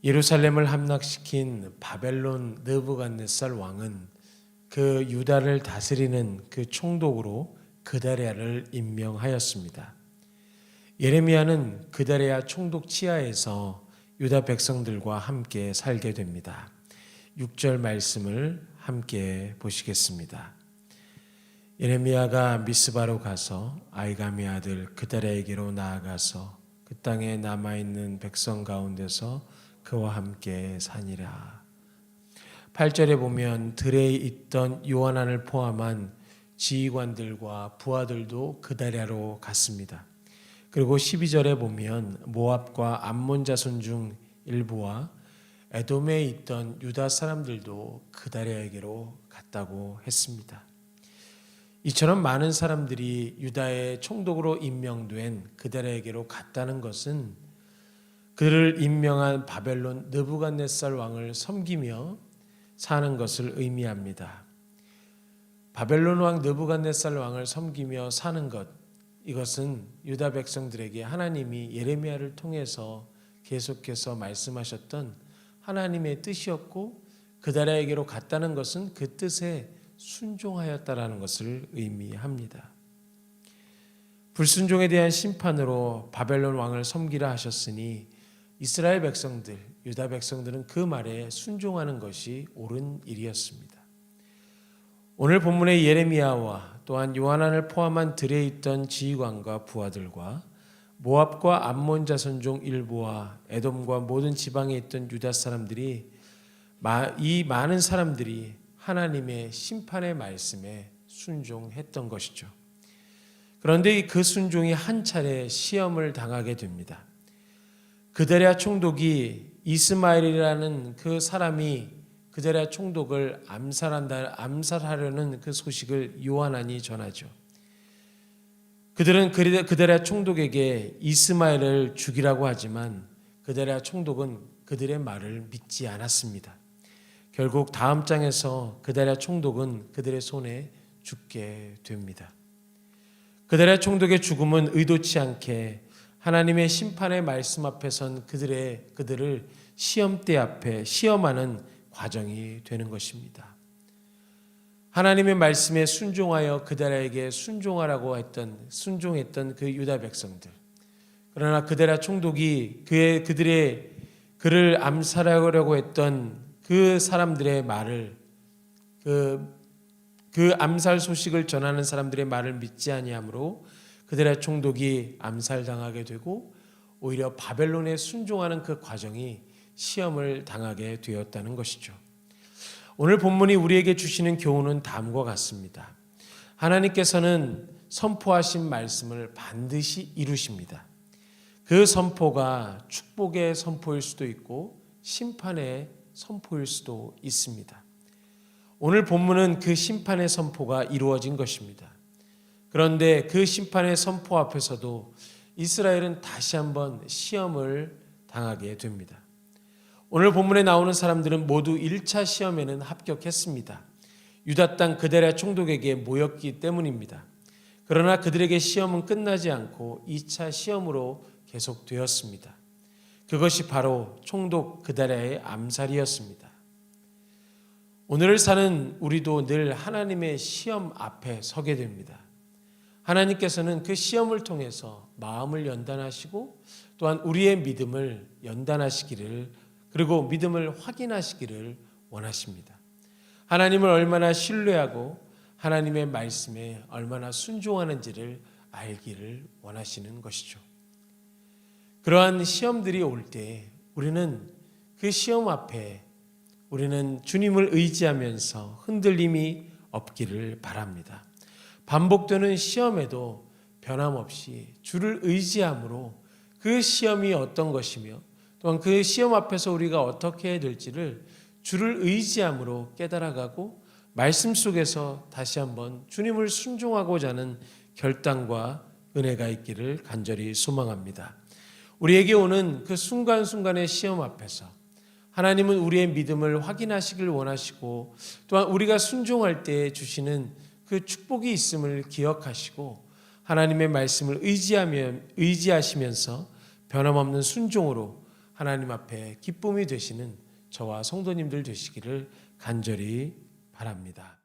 예루살렘을 함락시킨 바벨론 느부갓네살 왕은 그 유다를 다스리는 그 총독으로 그다랴를 임명하였습니다. 예레미야는 그다랴 총독 치하에서 유다 백성들과 함께 살게 됩니다. 6절 말씀을 함께 보시겠습니다. 예레미야가 미스바로 가서 아이감의 아들 그다랴에게로 나아가서 그 땅에 남아있는 백성 가운데서 그와 함께 사니라. 8절에 보면 들에 있던 요하난을 포함한 지휘관들과 부하들도 그다랴로 갔습니다. 그리고 12절에 보면 모압과 암몬 자손 중 일부와 에돔에 있던 유다 사람들도 그다랴에게로 갔다고 했습니다. 이처럼 많은 사람들이 유다의 총독으로 임명된 그다랴에게로 갔다는 것은 그를 임명한 바벨론 느부갓네살 왕을 섬기며 사는 것을 의미합니다. 바벨론 왕 느부갓네살 왕을 섬기며 사는 것, 이것은 유다 백성들에게 하나님이 예레미야를 통해서 계속해서 말씀하셨던 하나님의 뜻이었고, 그다랴에게로 갔다는 것은 그 뜻에 순종하였다라는 것을 의미합니다. 불순종에 대한 심판으로 바벨론 왕을 섬기라 하셨으니 이스라엘 백성들, 유다 백성들은 그 말에 순종하는 것이 옳은 일이었습니다. 오늘 본문의 예레미야와 또한 요하난을 포함한 들에 있던 지휘관과 부하들과 모압과 암몬 자손 중 일부와 에돔과 모든 지방에 있던 유다 사람들이, 이 많은 사람들이 하나님의 심판의 말씀에 순종했던 것이죠. 그런데 그 순종이 한 차례 시험을 당하게 됩니다. 그다랴 총독이 이스마엘이라는 그 사람이 그다랴 총독을 암살하려는 그 소식을 요하난이 전하죠. 그들은 그다랴 총독에게 이스마엘을 죽이라고 하지만 그다랴 총독은 그들의 말을 믿지 않았습니다. 결국 다음 장에서 그다랴 총독은 그들의 손에 죽게 됩니다. 그다랴 총독의 죽음은 의도치 않게 하나님의 심판의 말씀 앞에 선 그들을 시험대 앞에 시험하는 과정이 되는 것입니다. 하나님의 말씀에 순종하여 그다랴에게 순종했던 그 유다 백성들. 그러나 그다랴 총독이 그를 암살하려고 했던 그 사람들의 말을, 그 암살 소식을 전하는 사람들의 말을 믿지 아니하므로 그다랴 총독이 암살당하게 되고 오히려 바벨론에 순종하는 그 과정이 시험을 당하게 되었다는 것이죠. 오늘 본문이 우리에게 주시는 교훈은 다음과 같습니다. 하나님께서는 선포하신 말씀을 반드시 이루십니다. 그 선포가 축복의 선포일 수도 있고 심판의 선포일 수도 있습니다. 오늘 본문은 그 심판의 선포가 이루어진 것입니다. 그런데 그 심판의 선포 앞에서도 이스라엘은 다시 한번 시험을 당하게 됩니다. 오늘 본문에 나오는 사람들은 모두 1차 시험에는 합격했습니다. 유다 땅 그다랴 총독에게 모였기 때문입니다. 그러나 그들에게 시험은 끝나지 않고 2차 시험으로 계속되었습니다. 그것이 바로 총독 그다랴의 암살이었습니다. 오늘을 사는 우리도 늘 하나님의 시험 앞에 서게 됩니다. 하나님께서는 그 시험을 통해서 마음을 연단하시고 또한 우리의 믿음을 연단하시기를, 그리고 믿음을 확인하시기를 원하십니다. 하나님을 얼마나 신뢰하고 하나님의 말씀에 얼마나 순종하는지를 알기를 원하시는 것이죠. 그러한 시험들이 올 때 우리는 그 시험 앞에 우리는 주님을 의지하면서 흔들림이 없기를 바랍니다. 반복되는 시험에도 변함없이 주를 의지함으로 그 시험이 어떤 것이며 또한 그 시험 앞에서 우리가 어떻게 해야 될지를 주를 의지함으로 깨달아가고 말씀 속에서 다시 한번 주님을 순종하고자 하는 결단과 은혜가 있기를 간절히 소망합니다. 우리에게 오는 그 순간순간의 시험 앞에서 하나님은 우리의 믿음을 확인하시길 원하시고 또한 우리가 순종할 때 주시는 그 축복이 있음을 기억하시고 하나님의 말씀을 의지하시면서 변함없는 순종으로 하나님 앞에 기쁨이 되시는 저와 성도님들 되시기를 간절히 바랍니다.